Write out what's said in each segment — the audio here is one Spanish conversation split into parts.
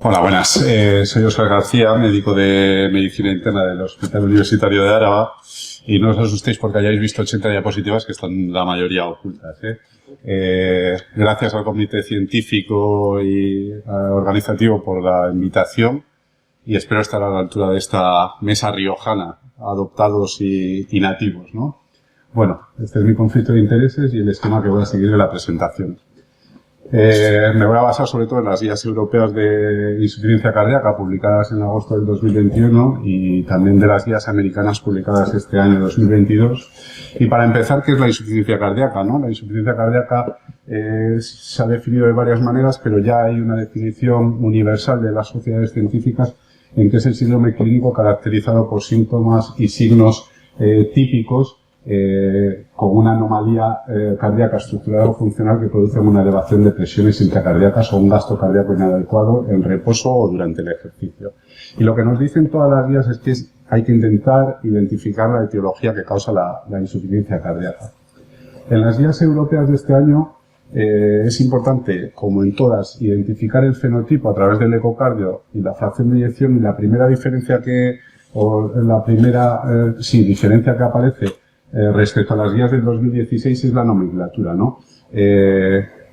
Hola, buenas. Soy Óscar García, médico de Medicina Interna del Hospital Universitario de Álava, y no os asustéis porque hayáis visto 80 diapositivas que están la mayoría ocultas. Gracias al comité científico y organizativo por la invitación, y espero estar a la altura de esta mesa riojana, adoptados y nativos, ¿no? Bueno, este es mi conflicto de intereses y el esquema que voy a seguir en la presentación. Me voy a basar sobre todo en las guías europeas de insuficiencia cardíaca publicadas en agosto del 2021 y también de las guías americanas publicadas este año 2022. Y para empezar, ¿qué es la insuficiencia cardíaca, no? La insuficiencia cardíaca se ha definido de varias maneras, pero ya hay una definición universal de las sociedades científicas en que es el síndrome clínico caracterizado por síntomas y signos típicos con una anomalía cardíaca estructural o funcional que produce una elevación de presiones intracardíacas o un gasto cardíaco inadecuado en reposo o durante el ejercicio. Y lo que nos dicen todas las guías es que hay que intentar identificar la etiología que causa la insuficiencia cardíaca. En las guías europeas de este año es importante, como en todas, identificar el fenotipo a través del ecocardio y la fracción de eyección, y la primera diferencia diferencia que aparece respecto a las guías del 2016 es la nomenclatura, ¿no?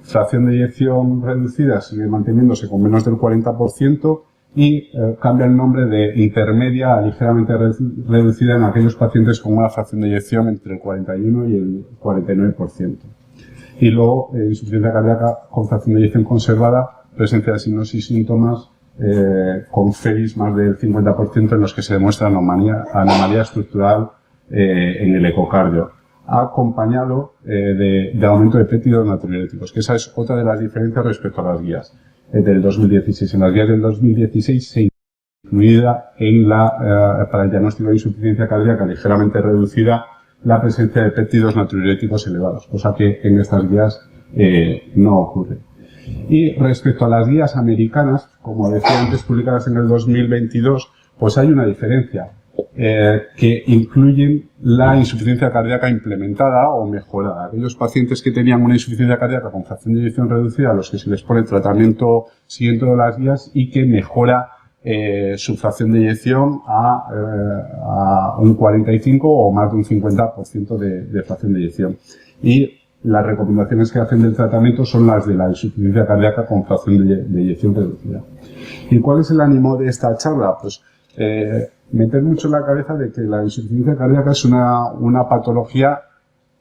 Fracción de eyección reducida sigue manteniéndose con menos del 40% y cambia el nombre de intermedia a ligeramente reducida en aquellos pacientes con una fracción de eyección entre el 41 y el 49%. Y luego, insuficiencia cardíaca con fracción de eyección conservada, presencia de signos y síntomas con FERIS más del 50% en los que se demuestra anomalía estructural en el ecocardio, acompañado de aumento de péptidos natriuréticos, que esa es otra de las diferencias respecto a las guías del 2016. En las guías del 2016 se incluida para el diagnóstico de insuficiencia cardíaca ligeramente reducida la presencia de péptidos natriuréticos elevados, cosa que en estas guías no ocurre. Y respecto a las guías americanas, como decía antes, publicadas en el 2022, pues hay una diferencia. Que incluyen la insuficiencia cardíaca implementada o mejorada. Aquellos pacientes que tenían una insuficiencia cardíaca con fracción de eyección reducida, a los que se les pone tratamiento siguiendo las guías y que mejora su fracción de eyección a un 45 o más de un 50% de fracción de eyección. Y las recomendaciones que hacen del tratamiento son las de la insuficiencia cardíaca con fracción de eyección reducida. ¿Y cuál es el ánimo de esta charla? Pues meter mucho en la cabeza de que la insuficiencia cardíaca es una patología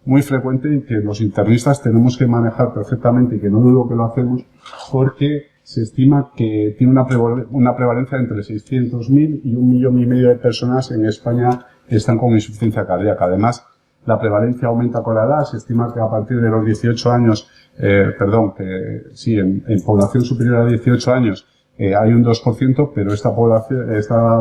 muy frecuente y que los internistas tenemos que manejar perfectamente, y que no dudo que lo hacemos, porque se estima que tiene una prevalencia entre 600.000 y 1,5 millones de personas en España que están con insuficiencia cardíaca. Además, la prevalencia aumenta con la edad. Se estima que a partir de los 18 años, en población superior a 18 años, hay un 2%, pero esta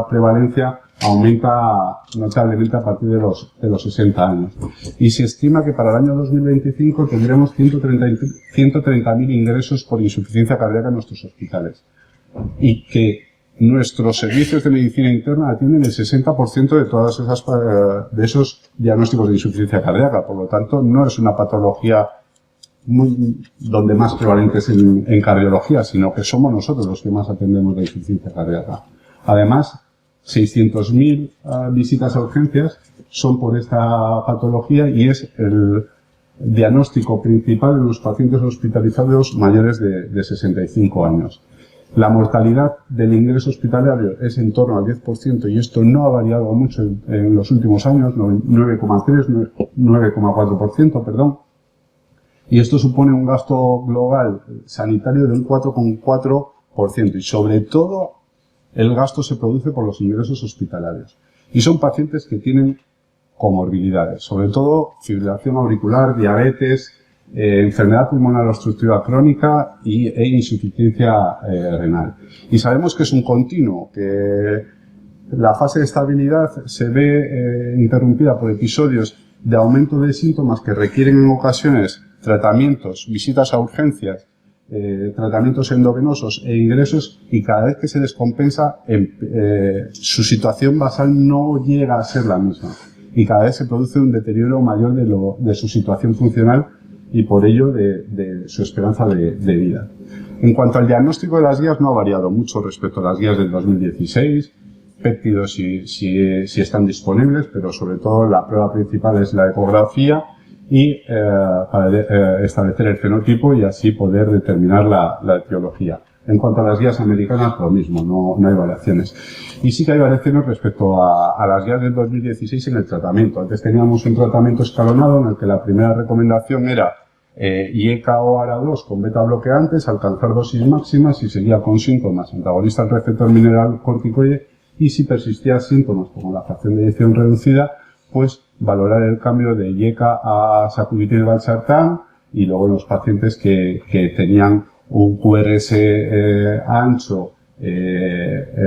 prevalencia aumenta notablemente a partir de los 60 años. Y se estima que para el año 2025 tendremos 130.000 ingresos por insuficiencia cardíaca en nuestros hospitales. Y que nuestros servicios de medicina interna atienden el 60% de esos diagnósticos de insuficiencia cardíaca. Por lo tanto, no es una patología donde más prevalente es en cardiología, sino que somos nosotros los que más atendemos la insuficiencia cardíaca. Además, 600.000 visitas a urgencias son por esta patología y es el diagnóstico principal de los pacientes hospitalizados mayores de 65 años. La mortalidad del ingreso hospitalario es en torno al 10% y esto no ha variado mucho en los últimos años, 9,4%, perdón. Y esto supone un gasto global sanitario de un 4,4%. Y sobre todo, el gasto se produce por los ingresos hospitalarios. Y son pacientes que tienen comorbilidades, sobre todo fibrilación auricular, diabetes, enfermedad pulmonar obstructiva crónica e insuficiencia renal. Y sabemos que es un continuo, que la fase de estabilidad se ve interrumpida por episodios de aumento de síntomas que requieren en ocasiones tratamientos, visitas a urgencias, tratamientos endovenosos e ingresos, y cada vez que se descompensa su situación basal no llega a ser la misma y cada vez se produce un deterioro mayor de su situación funcional y por ello de su esperanza de vida. En cuanto al diagnóstico de las guías, no ha variado mucho respecto a las guías del 2016. Péptidos si están disponibles, pero sobre todo la prueba principal es la ecografía y para establecer el fenotipo y así poder determinar la etiología. En cuanto a las guías americanas, lo mismo, no hay variaciones. Y sí que hay variaciones respecto a las guías del 2016 en el tratamiento. Antes teníamos un tratamiento escalonado en el que la primera recomendación era IECA o ARA2 con beta bloqueantes, alcanzar dosis máximas y seguía con síntomas antagonista al receptor mineral corticoide, y si persistían síntomas como la fracción de eyección reducida, pues valorar el cambio de IECA a sacubitril/valsartán, y luego en los pacientes que tenían un QRS ancho,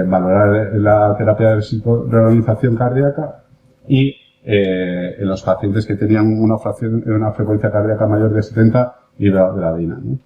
valorar la terapia de reorganización cardíaca, y en los pacientes que tenían una frecuencia cardíaca mayor de 70, ibradina, ¿no?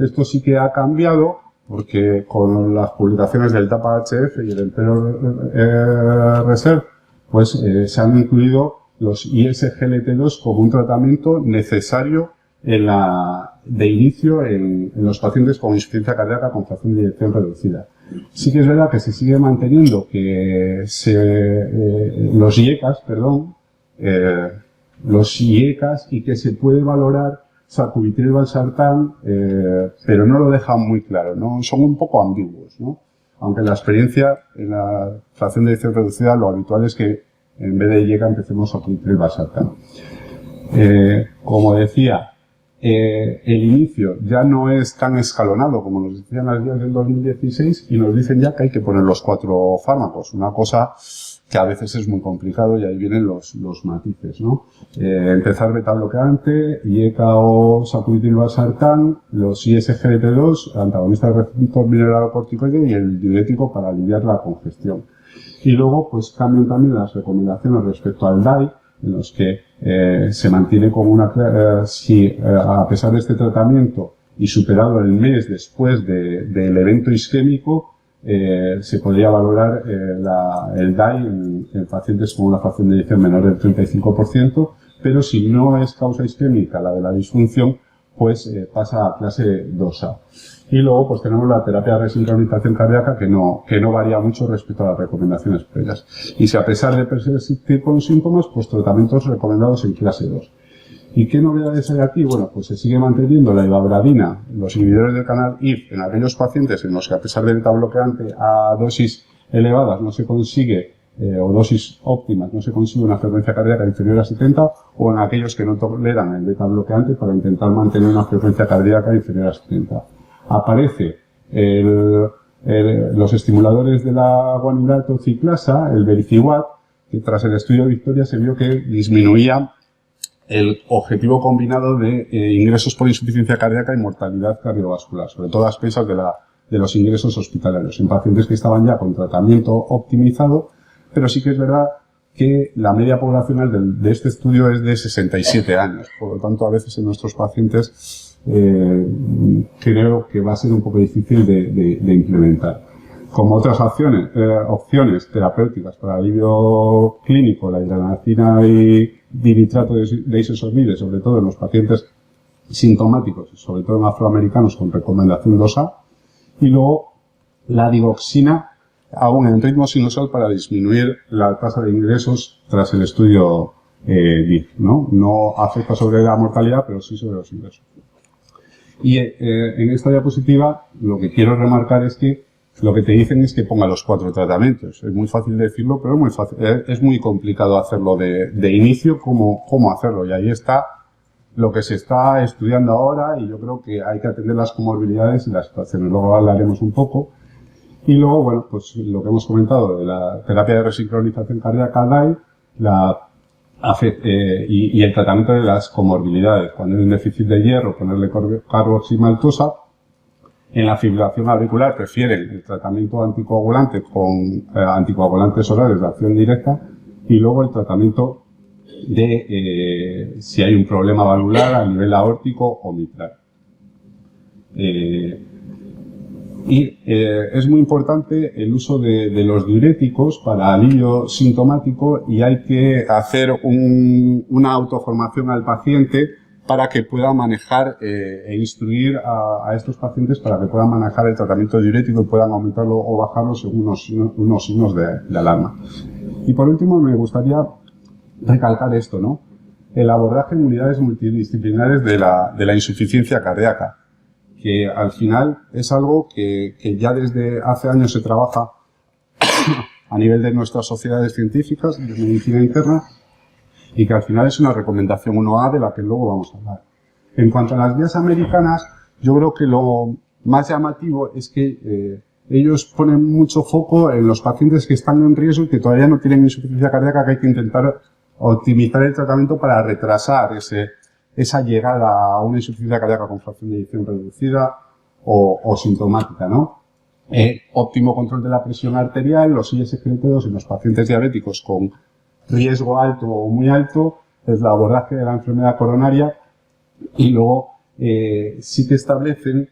Esto sí que ha cambiado, porque con las publicaciones del TAPA-HF y el Empero Reserve, pues se han incluido los ISGLT2 como un tratamiento necesario de inicio en los pacientes con insuficiencia cardíaca con fracción de eyección reducida. Sí que es verdad que se sigue manteniendo que los IECAS y que se puede valorar sacubitril/valsartán, pero no lo dejan muy claro, ¿no? Son un poco ambiguos, ¿no? Aunque en la experiencia, en la fracción de eyección reducida, lo habitual es que en vez de IECA empecemos sacubitril/valsartán. Como decía, el inicio ya no es tan escalonado como nos decían las guías del 2016 y nos dicen ya que hay que poner los 4 fármacos, una cosa que a veces es muy complicado y ahí vienen los matices, ¿no? Empezar beta bloqueante, IECA o sacubitril/valsartán, los ISGLT2, antagonistas del receptor mineral corticoide y el diurético para aliviar la congestión. Y luego, pues cambian también las recomendaciones respecto al DAI, en los que se mantiene como a pesar de este tratamiento y superado el mes después del evento isquémico, se podría valorar el DAI en pacientes con una fracción de eyección menor del 35%, pero si no es causa isquémica la de la disfunción, pues pasa a clase 2A. Y luego pues tenemos la terapia de resincronización cardíaca que no varía mucho respecto a las recomendaciones previas. Y si a pesar de persistir con síntomas, pues tratamientos recomendados en clase 2. ¿Y qué novedades hay aquí? Bueno, pues se sigue manteniendo la ibabradina, los inhibidores del canal IF en aquellos pacientes en los que a pesar del beta bloqueante a dosis elevadas no se consigue, o dosis óptimas, no se consigue una frecuencia cardíaca inferior a 70, o en aquellos que no toleran el beta bloqueante para intentar mantener una frecuencia cardíaca inferior a 70. Aparece los estimuladores de la guanilato ciclasa, el Vericiguat, que tras el estudio de Victoria se vio que disminuía el objetivo combinado de ingresos por insuficiencia cardíaca y mortalidad cardiovascular, sobre todo a expensas de los ingresos hospitalarios, en pacientes que estaban ya con tratamiento optimizado, pero sí que es verdad que la media poblacional de este estudio es de 67 años, por lo tanto a veces en nuestros pacientes creo que va a ser un poco difícil de implementar. Como otras opciones terapéuticas para alivio clínico, la hidranacina y dinitrato de isosornide, sobre todo en los pacientes sintomáticos, sobre todo en afroamericanos con recomendación 2A, y luego la digoxina, aún en ritmo sinusal para disminuir la tasa de ingresos tras el estudio DIF, ¿no? No afecta sobre la mortalidad, pero sí sobre los ingresos. Y en esta diapositiva lo que quiero remarcar es que lo que te dicen es que ponga los 4 tratamientos. Es muy fácil decirlo, pero es muy complicado hacerlo de inicio, cómo hacerlo. Y ahí está lo que se está estudiando ahora y yo creo que hay que atender las comorbilidades y las situaciones. Luego hablaremos un poco. Y luego, bueno, pues lo que hemos comentado de la terapia de resincronización cardíaca DAI, y el tratamiento de las comorbilidades. Cuando hay un déficit de hierro, ponerle carboximaltosa. En la fibrilación auricular prefieren el tratamiento anticoagulante con anticoagulantes orales de acción directa y luego el tratamiento de si hay un problema valvular a nivel aórtico o mitral. Es muy importante el uso de los diuréticos para alivio sintomático y hay que hacer una autoformación al paciente para que pueda manejar e instruir a estos pacientes para que puedan manejar el tratamiento diurético y puedan aumentarlo o bajarlo según unos signos de alarma. Y por último, me gustaría recalcar esto, ¿no? El abordaje en unidades multidisciplinares de la insuficiencia cardíaca, que al final es algo que ya desde hace años se trabaja a nivel de nuestras sociedades científicas de medicina interna y que al final es una recomendación 1A de la que luego vamos a hablar. En cuanto a las guías americanas, yo creo que lo más llamativo es que ellos ponen mucho foco en los pacientes que están en riesgo y que todavía no tienen insuficiencia cardíaca, que hay que intentar optimizar el tratamiento para retrasar esa llegada a una insuficiencia cardíaca con fracción de eyección reducida o sintomática, ¿no? Óptimo control de la presión arterial, los ISGLT2 en los pacientes diabéticos con riesgo alto o muy alto, es el abordaje de la enfermedad coronaria y luego sí que establecen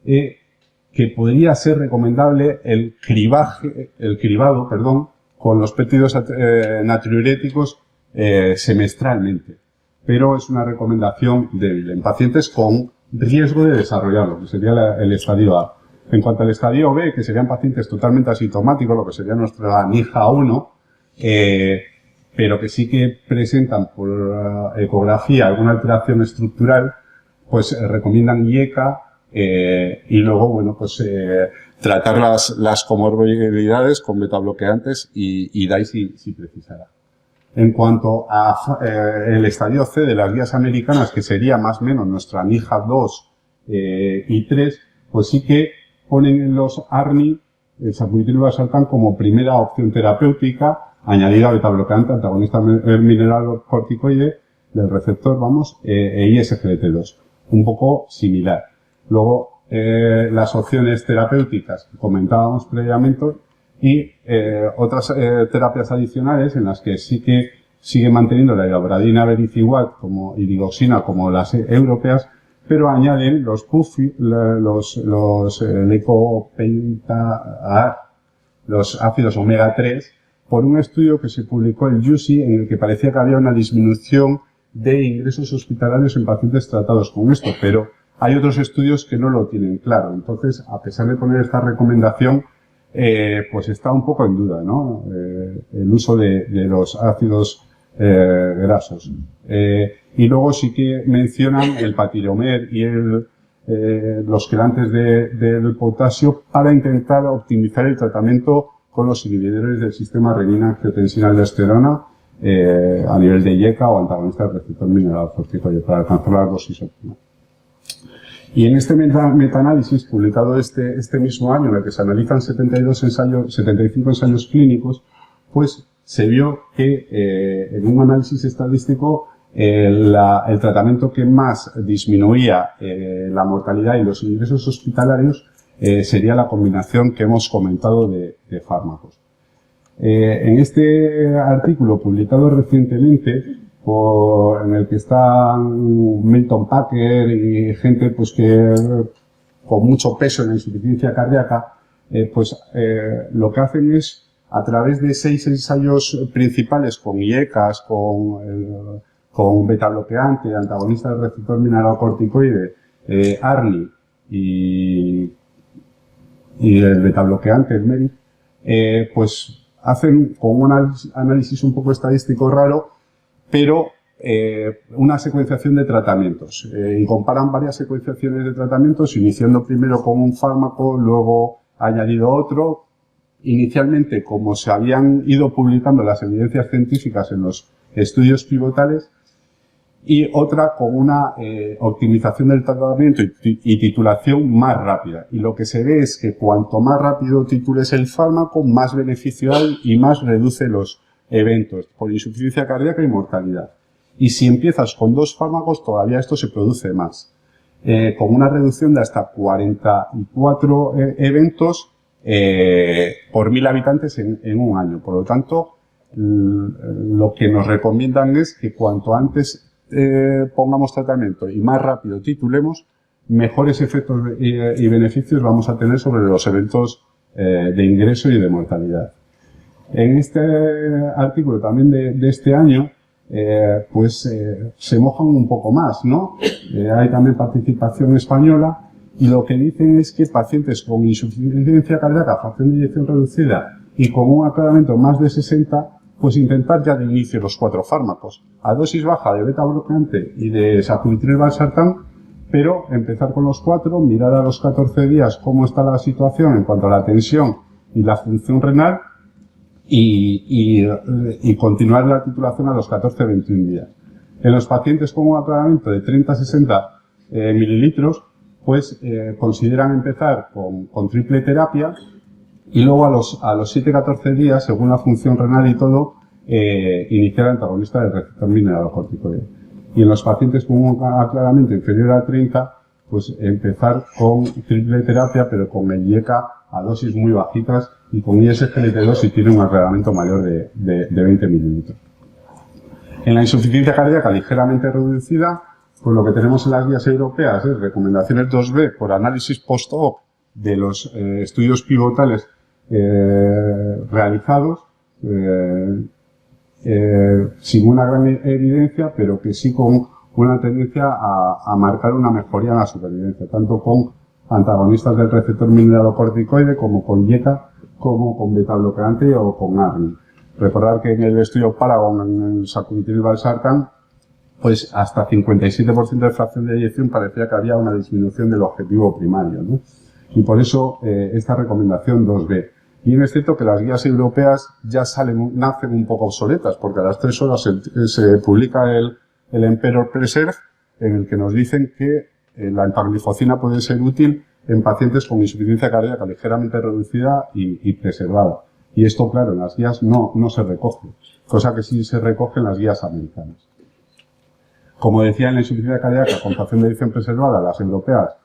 que podría ser recomendable el cribado, con los péptidos natriuréticos semestralmente, pero es una recomendación débil en pacientes con riesgo de desarrollarlo, que sería el estadio A. En cuanto al estadio B, que serían pacientes totalmente asintomáticos, lo que sería nuestra NIJA 1, pero que sí que presentan por ecografía alguna alteración estructural, pues recomiendan IECA y luego, bueno, pues tratar las comorbilidades con betabloqueantes y DAI si precisara. En cuanto a el estadio C de las guías americanas, que sería más o menos nuestra NIJA 2 y 3, pues sí que ponen en los ARNI el sacubitril valsartán como primera opción terapéutica, añadida a betabloqueante, antagonista mineralocorticoide del receptor, e ISGLT2. Un poco similar. Luego, las opciones terapéuticas que comentábamos previamente y otras terapias adicionales en las que sí que sigue manteniendo la iobradina vericiguat como y digoxina como las europeas, pero añaden los PUFI, los ácidos omega 3, por un estudio que se publicó en UCI en el que parecía que había una disminución de ingresos hospitalarios en pacientes tratados con esto, pero hay otros estudios que no lo tienen claro. Entonces, a pesar de poner esta recomendación, pues está un poco en duda, ¿no? El uso de los ácidos grasos. Y luego sí que mencionan el patiromer y los quelantes del potasio para intentar optimizar el tratamiento con los inhibidores del sistema renina-angiotensina-aldosterona a nivel de IECA o antagonista del receptor mineralocorticoide para alcanzar la dosis óptima. Y en este metaanálisis publicado este mismo año, en el que se analizan 75 ensayos clínicos, pues se vio que en un análisis estadístico el tratamiento que más disminuía la mortalidad y los ingresos hospitalarios sería la combinación que hemos comentado de fármacos. En este artículo publicado recientemente, en el que están Milton Packer y gente pues que con mucho peso en la insuficiencia cardíaca, lo que hacen es, a través de 6 ensayos principales con IECAS, con betabloqueante, antagonista del receptor mineralocorticoide, ARNI y el betabloqueante, el MERI, pues hacen con un análisis un poco estadístico raro, pero una secuenciación de tratamientos. Y comparan varias secuenciaciones de tratamientos, iniciando primero con un fármaco, luego añadido otro. Inicialmente, como se habían ido publicando las evidencias científicas en los estudios pivotales, y otra con una optimización del tratamiento y titulación más rápida. Y lo que se ve es que cuanto más rápido titules el fármaco, más beneficio hay y más reduce los eventos por insuficiencia cardíaca y mortalidad. Y si empiezas con 2 fármacos, todavía esto se produce más, con una reducción de hasta 44 eventos por 1000 habitantes en un año. Por lo tanto, lo que nos recomiendan es que cuanto antes pongamos tratamiento y más rápido titulemos, mejores efectos y beneficios vamos a tener sobre los eventos de ingreso y de mortalidad. En este artículo también de este año se mojan un poco más, ¿no? Hay también participación española y lo que dicen es que pacientes con insuficiencia cardíaca, fracción de eyección reducida y con un aclaramiento más de 60, pues intentar ya de inicio los 4 fármacos. A dosis baja de beta bloqueante y de sacubitril/valsartán, pero empezar con los 4, mirar a los 14 días cómo está la situación en cuanto a la tensión y la función renal y continuar la titulación a los 14-21 días. En los pacientes con un aclaramiento de 30-60 mililitros, pues consideran empezar con triple terapia y luego a los 7-14 días, según la función renal y todo, iniciar antagonista del receptor mineralocorticoide. Y en los pacientes con un aclaramiento inferior a 30, pues empezar con triple terapia, pero con el IECA a dosis muy bajitas y con ISGLT2 si tiene un aclaramiento mayor de 20 mililitros. En la insuficiencia cardíaca ligeramente reducida, pues lo que tenemos en las guías europeas es recomendaciones 2B por análisis post-op de los estudios pivotales realizados, sin una gran evidencia, pero que sí con una tendencia a marcar una mejoría en la supervivencia, tanto con antagonistas del receptor mineralocorticoide como con IECA, como con beta bloqueante o con ARNI. Recordar que en el estudio Paragon, en el sacubitril/valsartán, pues hasta 57% de fracción de eyección parecía que había una disminución del objetivo primario, ¿no? Y por eso esta recomendación 2B. Bien es cierto que las guías europeas ya nacen un poco obsoletas, porque a las 3 horas se publica el Emperor Preserve, en el que nos dicen que la empagliflozina puede ser útil en pacientes con insuficiencia cardíaca ligeramente reducida y preservada. Y esto, claro, en las guías no se recoge, cosa que sí se recoge en las guías americanas. Como decía, en la insuficiencia cardíaca con fracción de eyección preservada, las europeas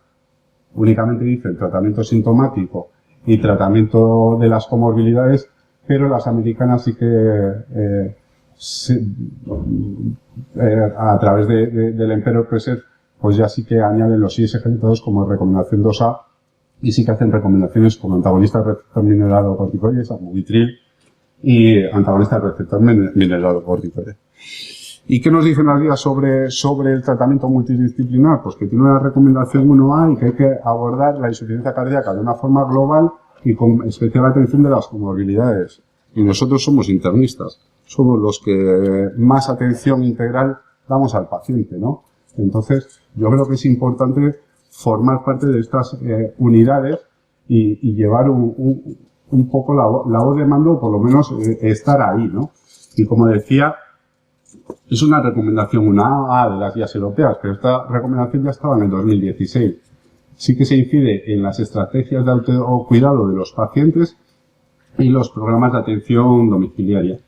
únicamente dicen tratamiento sintomático y tratamiento de las comorbilidades, pero las americanas sí que a través del Emperor Preserve, pues ya sí que añaden los ISGLT2 como recomendación 2A y sí que hacen recomendaciones como antagonistas del receptor mineralocorticoide, sacubitril y antagonistas del receptor mineralocorticoide. ¿Y qué nos dicen las guías sobre el tratamiento multidisciplinar? Pues que tiene una recomendación 1A y que hay que abordar la insuficiencia cardíaca de una forma global y con especial atención de las comorbilidades. Y nosotros somos internistas, somos los que más atención integral damos al paciente, ¿no? Entonces, yo creo que es importante formar parte de estas unidades y llevar un poco la voz de mando, o por lo menos estar ahí, ¿no? Y como decía, es una recomendación 1A de las guías europeas, pero esta recomendación ya estaba en el 2016. Sí que se incide en las estrategias de autocuidado de los pacientes y los programas de atención domiciliaria.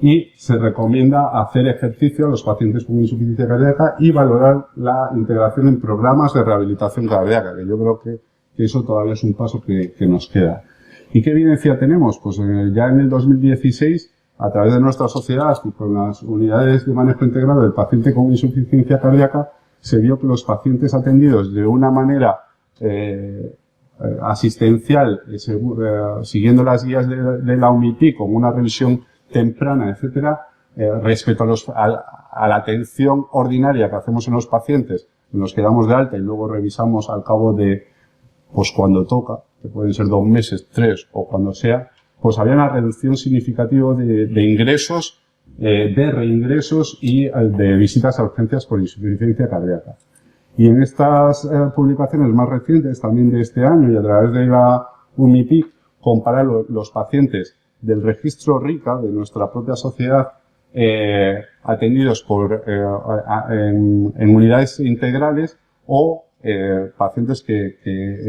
Y se recomienda hacer ejercicio a los pacientes con insuficiencia cardíaca y valorar la integración en programas de rehabilitación cardíaca, que yo creo que eso todavía es un paso que nos queda. ¿Y qué evidencia tenemos? Pues ya en el 2016, a través de nuestra sociedad y con las unidades de manejo integrado del paciente con insuficiencia cardíaca, se vio que los pacientes atendidos de una manera asistencial, siguiendo las guías de la UMIPI con una revisión temprana, etcétera, respecto a la atención ordinaria que hacemos en los pacientes, nos quedamos de alta y luego revisamos al cabo de, pues cuando toca, que pueden ser 2 meses, 3 o cuando sea, pues había una reducción significativa de ingresos, de reingresos y de visitas a urgencias por insuficiencia cardíaca. Y en estas publicaciones más recientes, también de este año y a través de la UMIPI, comparar los pacientes del registro RICA de nuestra propia sociedad atendidos en unidades integrales o pacientes que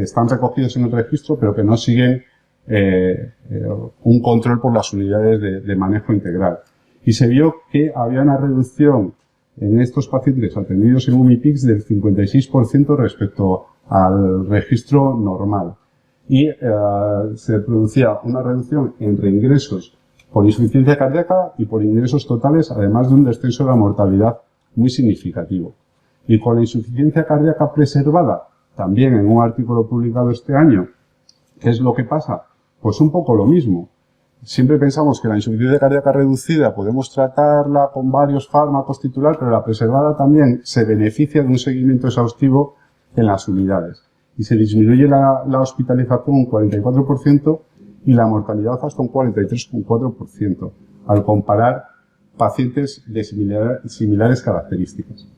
están recogidos en el registro pero que no siguen un control por las unidades de manejo integral. Y se vio que había una reducción en estos pacientes atendidos en UMIPICS del 56% respecto al registro normal. Y se producía una reducción en reingresos por insuficiencia cardíaca y por ingresos totales, además de un descenso de la mortalidad muy significativo. Y con la insuficiencia cardíaca preservada, también en un artículo publicado este año, ¿qué es lo que pasa? Pues un poco lo mismo. siempre pensamos que la insuficiencia cardíaca reducida podemos tratarla con varios fármacos titular, pero la preservada también se beneficia de un seguimiento exhaustivo en las unidades. Y se disminuye la hospitalización un 44% y la mortalidad hasta un 43,4% al comparar pacientes de similares características.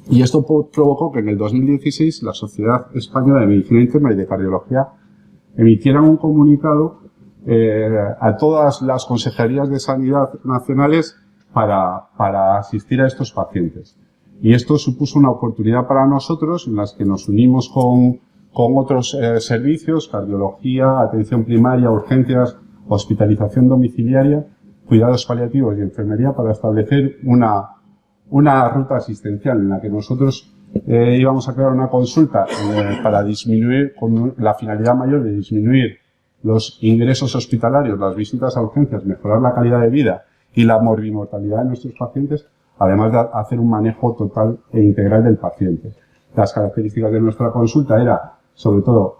Y esto provocó que en el 2016 la Sociedad Española de Medicina Interna y de Cardiología emitiera un comunicado a todas las consejerías de sanidad nacionales para asistir a estos pacientes. Y esto supuso una oportunidad para nosotros en las que nos unimos con otros servicios, cardiología, atención primaria, urgencias, hospitalización domiciliaria, cuidados paliativos y enfermería para establecer una ruta asistencial en la que nosotros íbamos a crear una consulta para disminuir, con la finalidad mayor de disminuir los ingresos hospitalarios, las visitas a urgencias, mejorar la calidad de vida y la morbimortalidad de nuestros pacientes, además de hacer un manejo total e integral del paciente. Las características de nuestra consulta era, sobre todo,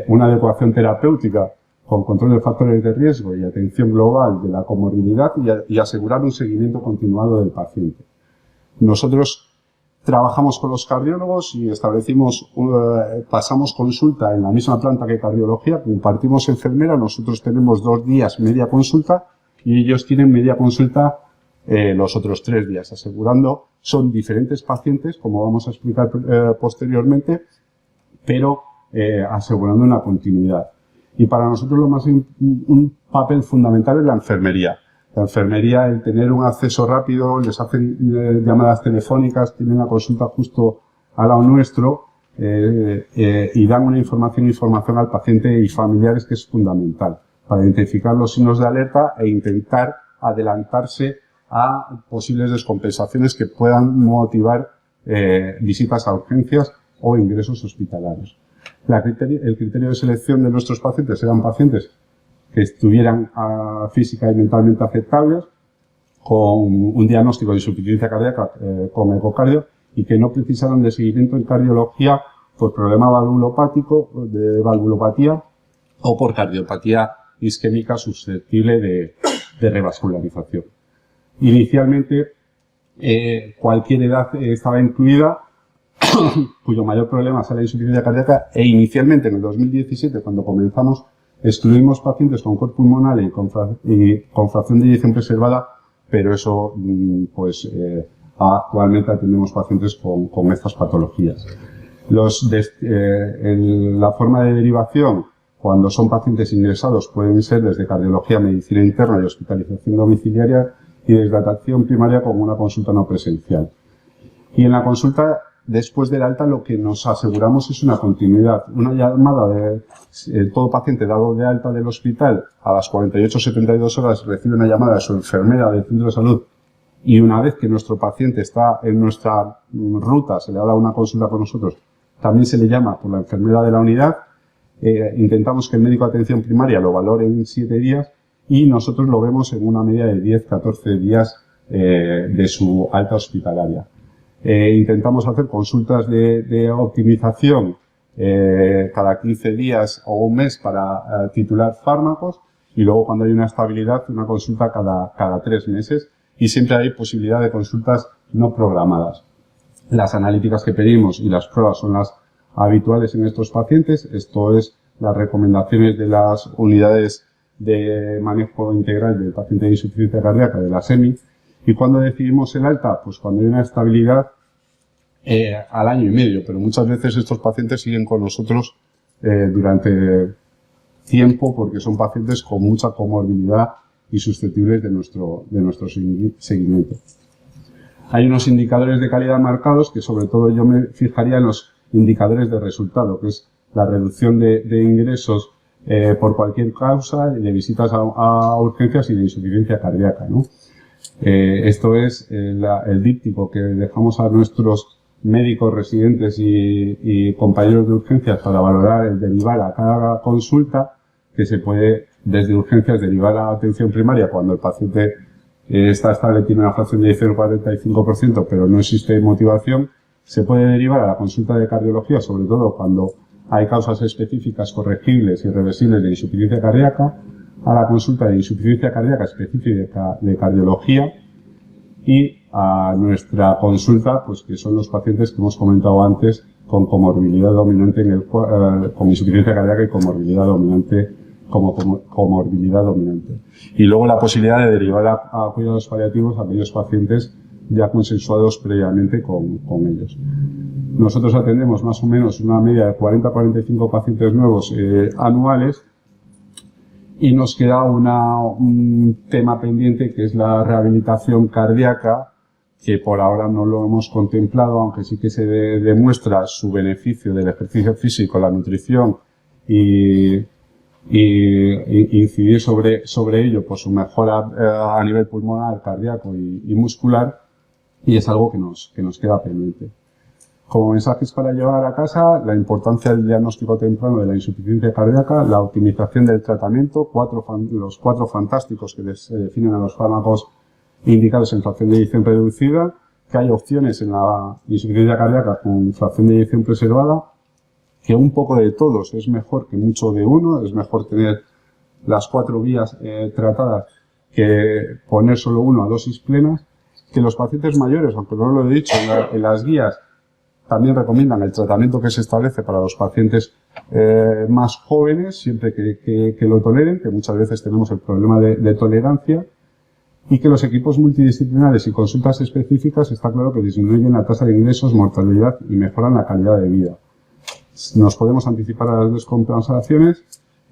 una adecuación terapéutica con control de factores de riesgo y atención global de la comorbilidad y asegurar un seguimiento continuado del paciente. Nosotros trabajamos con los cardiólogos y pasamos consulta en la misma planta que cardiología, compartimos enfermera, nosotros tenemos 2 días media consulta y ellos tienen media consulta los otros 3 días, son diferentes pacientes, como vamos a explicar posteriormente, pero asegurando una continuidad. Y para nosotros un papel fundamental es la enfermería. La enfermería, el tener un acceso rápido, les hacen llamadas telefónicas, tienen la consulta justo al lado nuestro y dan una información al paciente y familiares que es fundamental para identificar los signos de alerta e intentar adelantarse a posibles descompensaciones que puedan motivar visitas a urgencias o ingresos hospitalarios. El criterio de selección de nuestros pacientes eran pacientes que estuvieran física y mentalmente aceptables, con un diagnóstico de insuficiencia cardíaca con ecocardio y que no precisaran de seguimiento en cardiología por problema valvulopático, de valvulopatía o por cardiopatía isquémica susceptible de revascularización. Inicialmente, cualquier edad estaba incluida, cuyo mayor problema es la insuficiencia cardíaca, e inicialmente en el 2017, cuando comenzamos, excluimos pacientes con cor pulmonar y con fracción de eyección preservada, pero eso, actualmente atendemos pacientes con estas patologías. La forma de derivación, cuando son pacientes ingresados, pueden ser desde cardiología, medicina interna y hospitalización domiciliaria, y desde atención primaria con una consulta no presencial. Y en la consulta, después del alta, lo que nos aseguramos es una continuidad. Una llamada de todo paciente dado de alta del hospital a las 48-72 horas recibe una llamada de su enfermera del centro de salud, y una vez que nuestro paciente está en nuestra ruta, se le ha dado una consulta con nosotros, también se le llama por la enfermera de la unidad. Intentamos que el médico de atención primaria lo valore en 7 días y nosotros lo vemos en una media de 10-14 días de su alta hospitalaria. Intentamos hacer consultas de optimización cada 15 días o un mes para titular fármacos, y luego, cuando hay una estabilidad, una consulta cada 3 meses, y siempre hay posibilidad de consultas no programadas. Las analíticas que pedimos y las pruebas son las habituales en estos pacientes. Esto es las recomendaciones de las unidades de manejo integral del paciente de insuficiencia cardíaca, de la SEMI. ¿Y cuando decidimos el alta? Pues cuando hay una estabilidad al año y medio, pero muchas veces estos pacientes siguen con nosotros durante tiempo, porque son pacientes con mucha comorbilidad y susceptibles de nuestro seguimiento. Hay unos indicadores de calidad marcados que, sobre todo, yo me fijaría en los indicadores de resultado, que es la reducción de ingresos por cualquier causa, de visitas a urgencias y de insuficiencia cardíaca, ¿no? Esto es el díptico que dejamos a nuestros médicos residentes y compañeros de urgencias para valorar el derivar a cada consulta, que se puede desde urgencias derivar a atención primaria cuando el paciente está estable, tiene una fracción de 0,45%, pero no existe motivación. Se puede derivar a la consulta de cardiología, sobre todo cuando hay causas específicas corregibles y reversibles de insuficiencia cardíaca, a la consulta de insuficiencia cardíaca específica de cardiología y a nuestra consulta, pues que son los pacientes que hemos comentado antes con comorbilidad dominante con insuficiencia cardíaca y comorbilidad dominante comorbilidad dominante. Y luego la posibilidad de derivar a cuidados paliativos a aquellos pacientes ya consensuados previamente con ellos. Nosotros atendemos más o menos una media de 40-45 pacientes nuevos anuales y nos queda un tema pendiente que es la rehabilitación cardíaca, que por ahora no lo hemos contemplado, aunque sí que se demuestra su beneficio del ejercicio físico, la nutrición y incidir sobre ello por su mejora a nivel pulmonar, cardíaco y muscular, y es algo que nos queda pendiente. Como mensajes para llevar a casa, la importancia del diagnóstico temprano de la insuficiencia cardíaca, la optimización del tratamiento, los 4 fantásticos que se definen a los fármacos indicados en fracción de eyección reducida, que hay opciones en la insuficiencia cardíaca con fracción de eyección preservada, que un poco de todos es mejor que mucho de uno, es mejor tener las 4 vías tratadas que poner solo uno a dosis plenas, que los pacientes mayores, aunque no lo he dicho en las guías, también recomiendan el tratamiento que se establece para los pacientes más jóvenes, siempre que lo toleren, que muchas veces tenemos el problema de tolerancia, y que los equipos multidisciplinares y consultas específicas está claro que disminuyen la tasa de ingresos, mortalidad y mejoran la calidad de vida. Nos podemos anticipar a las descompensaciones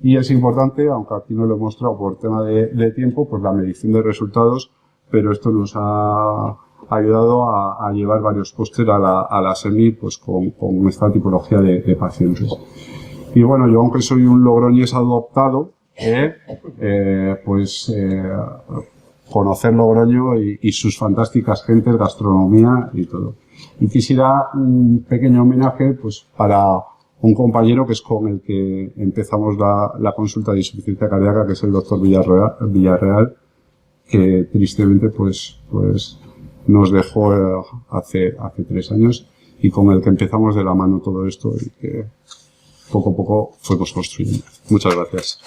y es importante, aunque aquí no lo he mostrado por tema de tiempo, pues la medición de resultados, pero esto nos ha ayudado a llevar varios póster a la SEMI pues con esta tipología de pacientes. Y bueno, yo aunque soy un logroñés adoptado, conocer Logroño y sus fantásticas gentes, gastronomía y todo. Y quisiera un pequeño homenaje pues para un compañero que es con el que empezamos la consulta de insuficiencia cardíaca, que es el doctor Villarreal, que tristemente pues nos dejó hace 3 años y con el que empezamos de la mano todo esto y que poco a poco fuimos construyendo. Muchas gracias.